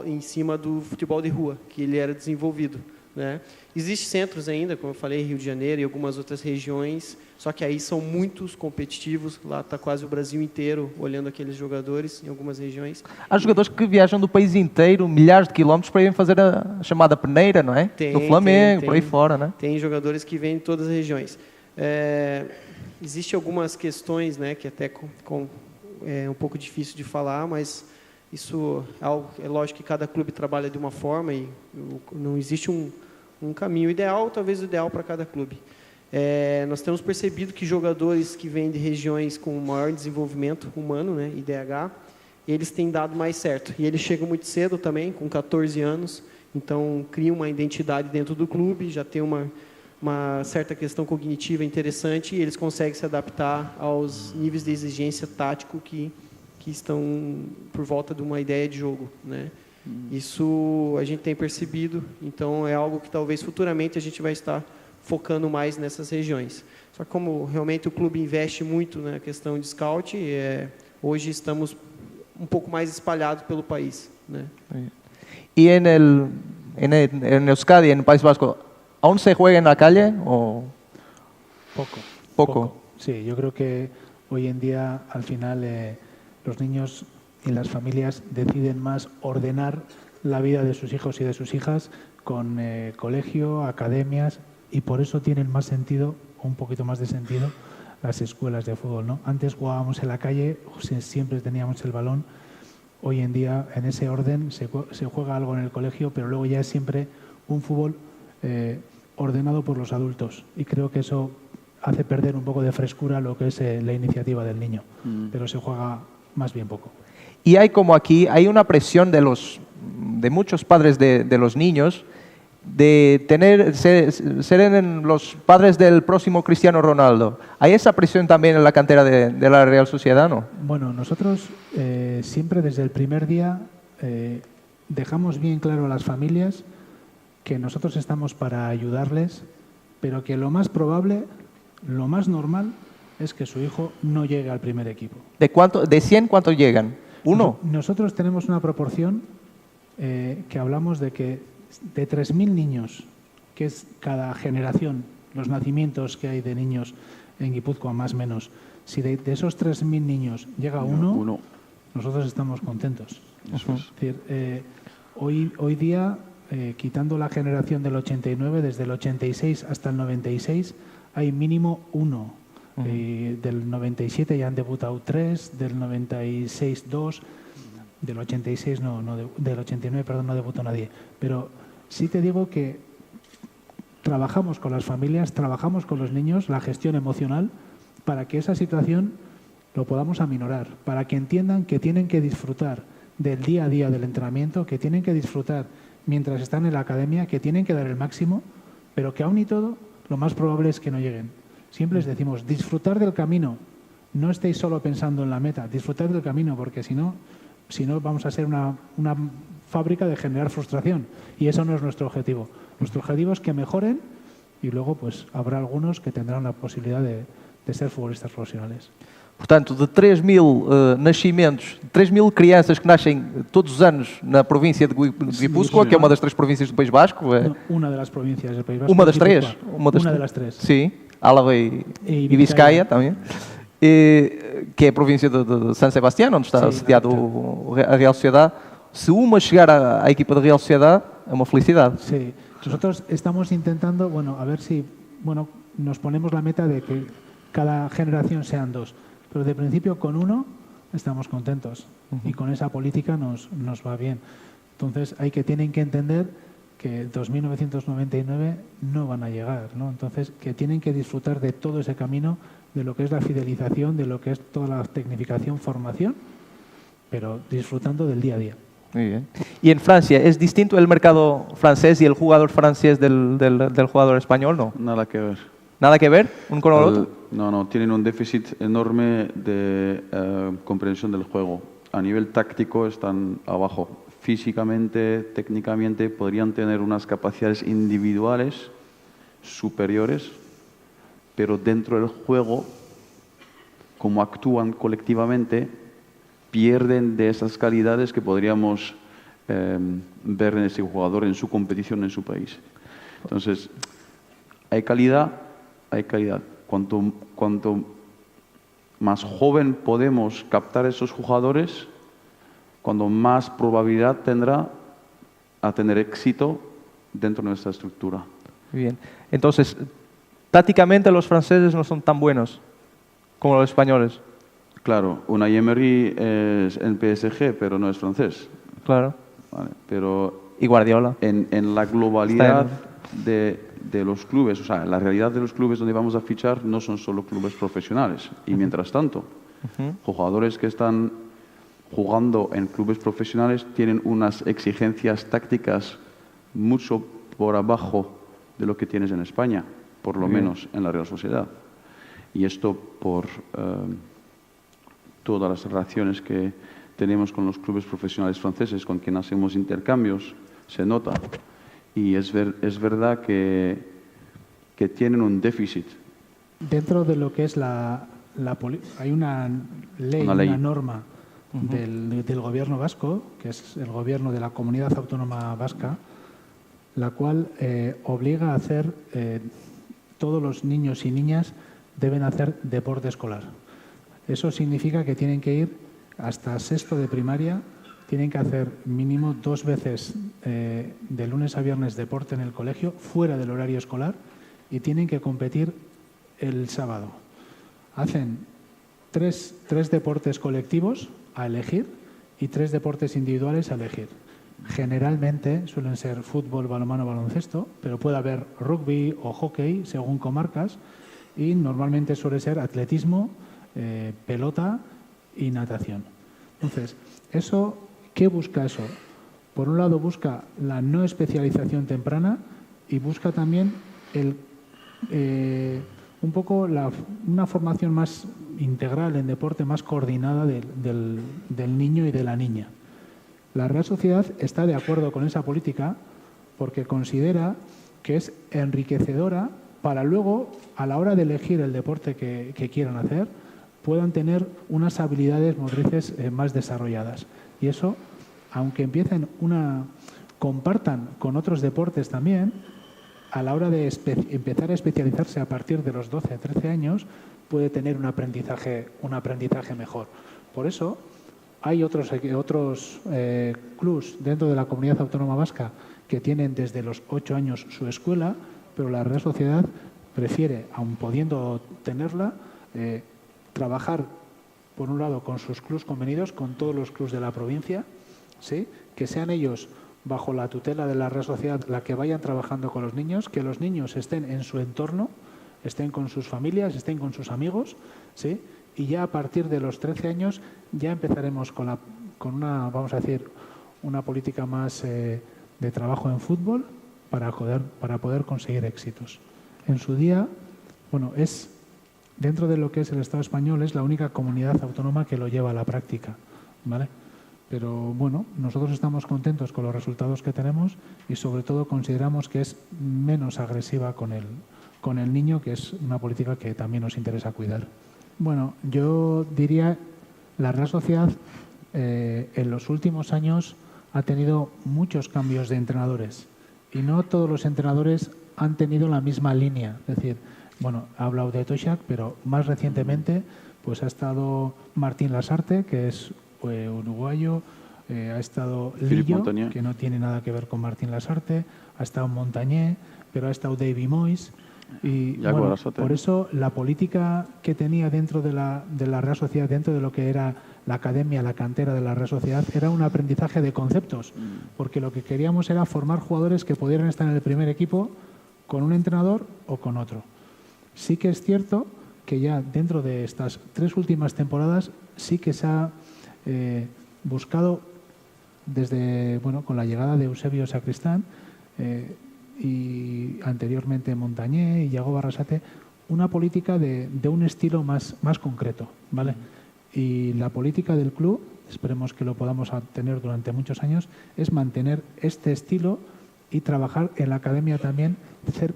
em cima do futebol de rua, que ele era desenvolvido, né? Existem centros ainda, como eu falei, Rio de Janeiro e algumas outras regiões, só que aí são muitos competitivos, lá está quase o Brasil inteiro olhando aqueles jogadores em algumas regiões. Há jogadores que viajam do país inteiro, milhares de quilómetros, para irem fazer a chamada peneira, não é? Do Flamengo, por aí fora, né? Tem jogadores que vêm de todas as regiões. Existem algumas questões, né, que até é um pouco difícil de falar, mas isso é lógico que cada clube trabalha de uma forma e não existe um caminho ideal, talvez o ideal para cada clube. Nós temos percebido que jogadores que vêm de regiões com maior desenvolvimento humano, né, IDH, eles têm dado mais certo. E eles chegam muito cedo também, com 14 anos, então criam uma identidade dentro do clube, já tem uma certa questão cognitiva interessante e eles conseguem se adaptar aos níveis de exigência tático que estão por volta de uma ideia de jogo, né? Isso a gente tem percebido, então é algo que talvez futuramente a gente vai estar focando mais nessas regiões. Só que como realmente o clube investe muito na questão de scout, hoje estamos um pouco mais espalhados pelo país, né? E en Euskadi, en el País Vasco, ¿aún se juega en la calle o...? Poco. Sí, yo creo que hoy en día, al final, los niños y las familias deciden más ordenar la vida de sus hijos y de sus hijas con colegio, academias, y por eso tienen más sentido, un poquito más de sentido, las escuelas de fútbol, ¿no? Antes jugábamos en la calle, siempre teníamos el balón. Hoy en día, en ese orden, se juega algo en el colegio, pero luego ya es siempre un fútbol ordenado por los adultos. Y creo que eso hace perder un poco de frescura lo que es la iniciativa del niño. Pero se juega más bien poco. Y hay como aquí, hay una presión de muchos padres de los niños de ser los padres del próximo Cristiano Ronaldo. ¿Hay esa presión también en la cantera de la Real Sociedad, no? Bueno, nosotros siempre desde el primer día dejamos bien claro a las familias que nosotros estamos para ayudarles, pero que lo más probable, lo más normal, es que su hijo no llegue al primer equipo. ¿De 100 cuántos llegan? ¿Uno? Nosotros tenemos una proporción que hablamos de que de 3.000 niños, que es cada generación, los nacimientos que hay de niños en Guipúzcoa, más o menos, si de esos 3.000 niños llega uno, nosotros estamos contentos. Eso es. Es decir, hoy día, quitando la generación del 89, desde el 86 hasta el 96, hay mínimo uno. Del 97 ya han debutado 3, del 96 2, del 86 del 89 perdón, no debutó nadie. Pero sí te digo que trabajamos con las familias, trabajamos con los niños, la gestión emocional, para que esa situación lo podamos aminorar, para que entiendan que tienen que disfrutar del día a día del entrenamiento, que tienen que disfrutar mientras están en la academia, que tienen que dar el máximo, pero que aún y todo lo más probable es que no lleguen. Siempre les decimos, disfrutar del camino, no estéis solo pensando en la meta, disfrutar del camino, porque si no vamos a ser una fábrica de generar frustración, y eso no es nuestro objetivo. Nuestro objetivo es que mejoren y luego pues habrá algunos que tendrán la posibilidad de ser futbolistas profesionales. Portanto, de 3.000 nascimentos, 3.000 crianças que nascem todos os anos na província de Guipúzcoa, que é uma das 3 províncias do País Basco. No, una de las provincias del País Vasco. Uma das 3? Una de las 3. Sim, Álava e Vizcaya também. Que é a província de San Sebastián, onde está sediado a Real Sociedad. Se uma chegar à equipa da Real Sociedad, é uma felicidade. Sí, nosotros estamos intentando, a ver si, nos ponemos la meta de que cada generación sean 2, pero de principio con uno estamos contentos y con esa política nos va bien. Entonces tienen que entender que 2.999 no van a llegar, ¿no? Entonces que tienen que disfrutar de todo ese camino, de lo que es la fidelización, de lo que es toda la tecnificación, formación, pero disfrutando del día a día. Muy bien. ¿Y en Francia es distinto el mercado francés y el jugador francés del jugador español? No. Nada que ver. ¿Nada que ver un con el otro? No, tienen un déficit enorme de comprensión del juego. A nivel táctico están abajo. Físicamente, técnicamente, podrían tener unas capacidades individuales superiores, pero dentro del juego, como actúan colectivamente, pierden de esas calidades que podríamos ver en ese jugador en su competición en su país. Entonces, hay calidad. Cuanto más joven podemos captar esos jugadores, cuando más probabilidad tendrá a tener éxito dentro de nuestra estructura. Muy bien. Entonces, tácticamente los franceses no son tan buenos como los españoles. Claro, Unai Emery es en PSG, pero no es francés. Claro. Vale, pero y Guardiola. En la globalidad de los clubes, o sea, la realidad de los clubes donde vamos a fichar no son solo clubes profesionales. Y mientras tanto, jugadores que están jugando en clubes profesionales tienen unas exigencias tácticas mucho por abajo de lo que tienes en España, por lo menos en la Real Sociedad. Y esto por todas las relaciones que tenemos con los clubes profesionales franceses, con quien hacemos intercambios, se nota. Y es verdad que tienen un déficit. Dentro de lo que es hay una ley, una norma del gobierno vasco, que es el gobierno de la Comunidad Autónoma Vasca, la cual obliga a hacer, todos los niños y niñas deben hacer deporte escolar. Eso significa que tienen que ir hasta sexto de primaria, tienen que hacer mínimo 2 veces de lunes a viernes deporte en el colegio, fuera del horario escolar, y tienen que competir el sábado. Hacen tres deportes colectivos a elegir y 3 deportes individuales a elegir. Generalmente suelen ser fútbol, balonmano, baloncesto, pero puede haber rugby o hockey según comarcas, y normalmente suele ser atletismo, pelota y natación. Entonces, ¿qué busca eso? Por un lado busca la no especialización temprana y busca también un poco una formación más integral en deporte, más coordinada del niño y de la niña. La Real Sociedad está de acuerdo con esa política porque considera que es enriquecedora para luego, a la hora de elegir el deporte que quieran hacer, puedan tener unas habilidades motrices más desarrolladas. Y eso, aunque compartan con otros deportes también, a la hora de empezar a especializarse a partir de los 12, 13 años, puede tener un aprendizaje mejor. Por eso, hay otros clubs dentro de la Comunidad Autónoma Vasca que tienen desde los 8 años su escuela, pero la Real Sociedad prefiere, aun pudiendo tenerla, trabajar, por un lado, con sus clubs convenidos, con todos los clubs de la provincia, ¿sí? Que sean ellos, bajo la tutela de la Real Sociedad, la que vayan trabajando con los niños, que los niños estén en su entorno, estén con sus familias, estén con sus amigos, ¿sí? Y ya a partir de los 13 años ya empezaremos con una, vamos a decir, una política más de trabajo en fútbol para poder conseguir éxitos. En su día, bueno, dentro de lo que es el Estado español, es la única comunidad autónoma que lo lleva a la práctica, ¿vale? Pero bueno, nosotros estamos contentos con los resultados que tenemos y sobre todo consideramos que es menos agresiva con el niño, que es una política que también nos interesa cuidar. Bueno, yo diría, la Real Sociedad en los últimos años ha tenido muchos cambios de entrenadores y no todos los entrenadores han tenido la misma línea. Es decir, bueno, ha hablado de Toshak, pero más recientemente pues ha estado Martín Lasarte, que es uruguayo, ha estado Lillo, que no tiene nada que ver con Martín Lasarte, ha estado Montañé, pero ha estado Davy Moyes. Y bueno, por eso la política que tenía dentro de la Real Sociedad, dentro de lo que era la academia, la cantera de la Real Sociedad, era un aprendizaje de conceptos, porque lo que queríamos era formar jugadores que pudieran estar en el primer equipo con un entrenador o con otro. Sí que es cierto que ya dentro de estas 3 últimas temporadas sí que se ha buscado desde, bueno, con la llegada de Eusebio Sacristán y anteriormente Montañé y Yago Barrasate, una política de un estilo más concreto, ¿vale? Y la política del club, esperemos que lo podamos tener durante muchos años, es mantener este estilo y trabajar en la academia también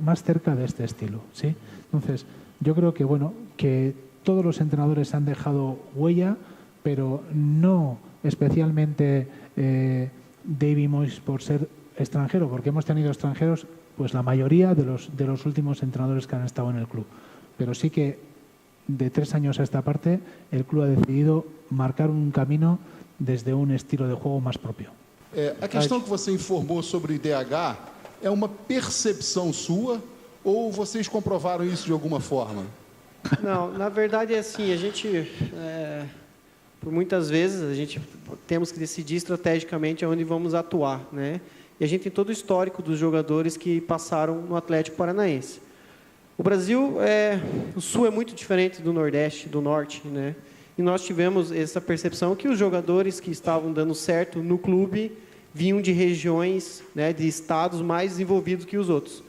más cerca de este estilo, ¿sí? Entonces, yo creo que, bueno, que todos los entrenadores han dejado huella, pero no especialmente Davy Moyes por ser extranjero, porque hemos tenido extranjeros, pues la mayoría de los últimos entrenadores que han estado en el club. Pero sí que de 3 años a esta parte el club ha decidido marcar un camino desde un estilo de juego más propio. A questão que você informou sobre o IDH é uma percepção sua ou vocês comprovaram isso de alguma forma? Não, na verdade é assim, a gente, por muitas vezes, a gente temos que decidir estrategicamente onde vamos atuar, né? E a gente tem todo o histórico dos jogadores que passaram no Atlético Paranaense. O Brasil, o Sul é muito diferente do Nordeste, do Norte, né? E nós tivemos essa percepção que os jogadores que estavam dando certo no clube vinham de regiões, né, de estados mais desenvolvidos que os outros.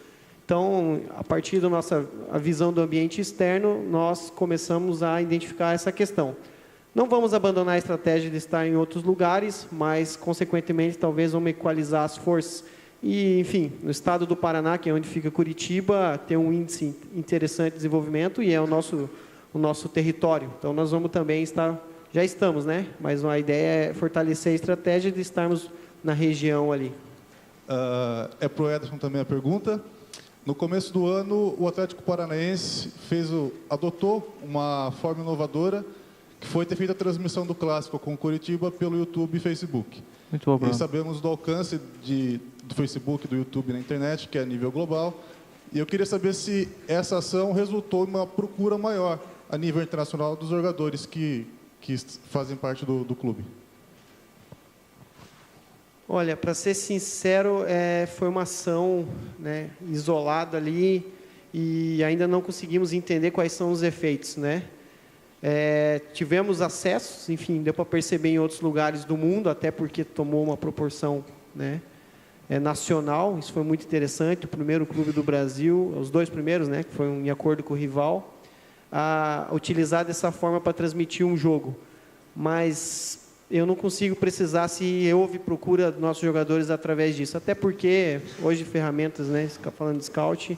Então, a partir da nossa visão do ambiente externo, nós começamos a identificar essa questão. Não vamos abandonar a estratégia de estar em outros lugares, mas, consequentemente, talvez vamos equalizar as forças. E, enfim, no estado do Paraná, que é onde fica Curitiba, tem um índice interessante de desenvolvimento e é o nosso território. Então, nós vamos também já estamos, né? Mas a ideia é fortalecer a estratégia de estarmos na região ali. É para o Ederson também a pergunta. No começo do ano, o Atlético Paranaense adotou uma forma inovadora, que foi ter feito a transmissão do Clássico com o Curitiba pelo YouTube e Facebook. Muito bom, Bruno. E sabemos do alcance do Facebook, do YouTube na internet, que é a nível global. E eu queria saber se essa ação resultou em uma procura maior a nível internacional dos jogadores que fazem parte do clube. Olha, para ser sincero, foi uma ação, né, isolada ali e ainda não conseguimos entender quais são os efeitos, né? Tivemos acessos, enfim, deu para perceber em outros lugares do mundo, até porque tomou uma proporção, né, nacional. Isso foi muito interessante. O primeiro clube do Brasil, os 2 primeiros, né, que foi em acordo com o rival, a utilizar dessa forma para transmitir um jogo. Mas eu não consigo precisar se houve procura dos nossos jogadores através disso. Até porque hoje ferramentas, né, você está falando de scout,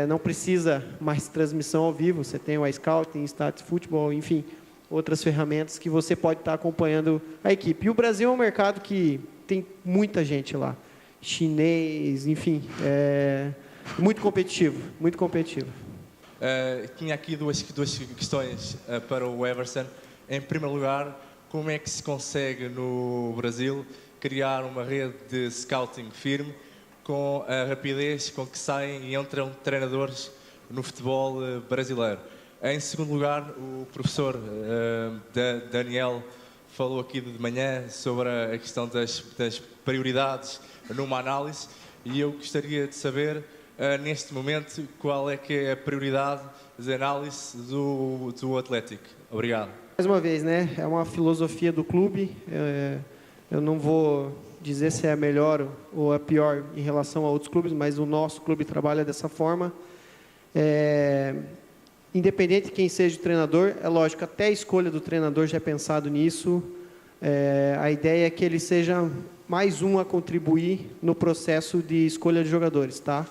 Não precisa mais transmissão ao vivo, você tem o iScouting, Stats Football, enfim, outras ferramentas que você pode estar acompanhando a equipe. E o Brasil é um mercado que tem muita gente lá, chinês, enfim, muito competitivo, muito competitivo. Tinha aqui duas questões para o Everson. Em primeiro lugar, como é que se consegue no Brasil criar uma rede de scouting firme com a rapidez com que saem e entram treinadores no futebol brasileiro? Em segundo lugar, o professor Daniel falou aqui de manhã sobre a questão das prioridades numa análise, e eu gostaria de saber, neste momento, qual é que é a prioridade de análise do Atlético. Obrigado. Mais uma vez, né? É uma filosofia do clube. Eu não vou dizer se é a melhor ou a pior em relação a outros clubes, mas o nosso clube trabalha dessa forma. Independente de quem seja o treinador, é lógico, até a escolha do treinador já é pensado nisso. A ideia é que ele seja mais um a contribuir no processo de escolha de jogadores, tá?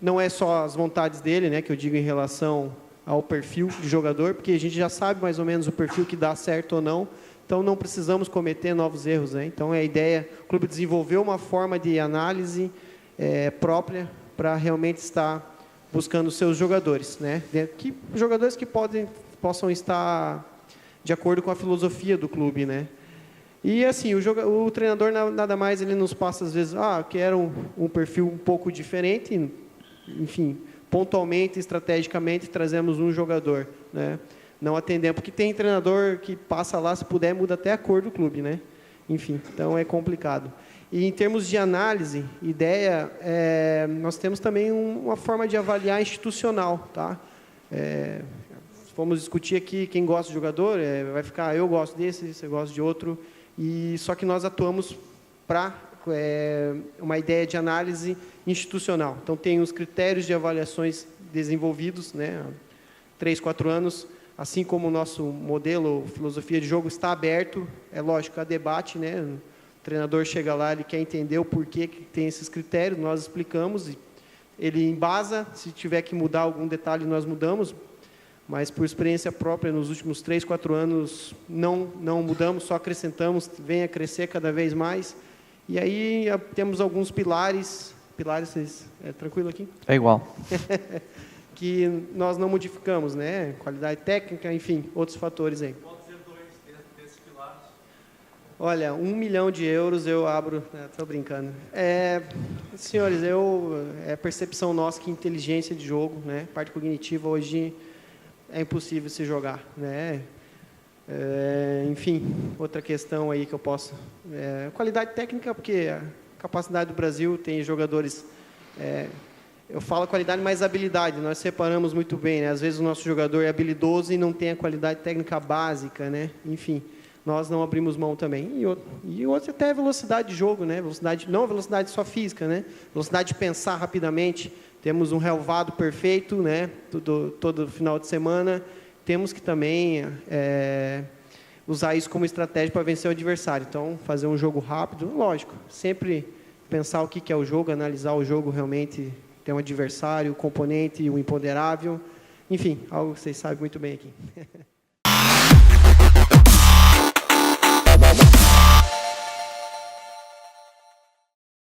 Não é só as vontades dele, né, que eu digo em relação ao perfil de jogador, porque a gente já sabe mais ou menos o perfil que dá certo ou não, então não precisamos cometer novos erros, né? Então a ideia, o clube desenvolveu uma forma de análise própria para realmente estar buscando seus jogadores, né? Jogadores que possam estar de acordo com a filosofia do clube, né? E assim, o treinador nada mais, ele nos passa às vezes, quero um perfil um pouco diferente, enfim, pontualmente, estrategicamente, trazemos um jogador, né? Não atendemos, porque tem treinador que passa lá, se puder, muda até a cor do clube, né? Enfim, então é complicado. E em termos de análise, ideia, nós temos também uma forma de avaliar institucional, tá? Vamos discutir aqui quem gosta de jogador, vai ficar, eu gosto desse, você gosta de outro, e só que nós atuamos para uma ideia de análise institucional. Então, tem os critérios de avaliações desenvolvidos, né, há 3, 4 anos, assim como o nosso modelo, filosofia de jogo está aberto, é lógico, a debate, né, o treinador chega lá, ele quer entender o porquê que tem esses critérios, nós explicamos, e ele embasa, se tiver que mudar algum detalhe, nós mudamos, mas por experiência própria, nos últimos 3, 4 anos, não mudamos, só acrescentamos, vem a crescer cada vez mais. E aí temos alguns pilares, vocês, tranquilo aqui? É igual. Que nós não modificamos, né? Qualidade técnica, enfim, outros fatores aí. Pode dizer 2 desses pilares? Olha, 1 milhão de euros eu abro, estou brincando. Senhores, é percepção nossa que inteligência de jogo, né? Parte cognitiva hoje é impossível se jogar, né? Enfim, outra questão aí que eu posso... qualidade técnica, porque a capacidade do Brasil tem jogadores... eu falo qualidade mais habilidade, nós separamos muito bem, né? Às vezes o nosso jogador é habilidoso e não tem a qualidade técnica básica, né? Enfim, nós não abrimos mão também. E outro até a velocidade de jogo, né? Não velocidade só física, né? Velocidade de pensar rapidamente. Temos um relvado perfeito, né? Todo final de semana. Temos que também usar isso como estratégia para vencer o adversário. Então, fazer um jogo rápido, lógico. Sempre pensar o que é o jogo, analisar o jogo realmente. Tem um adversário, o componente, o imponderável. Enfim, algo que vocês sabem muito bem aqui.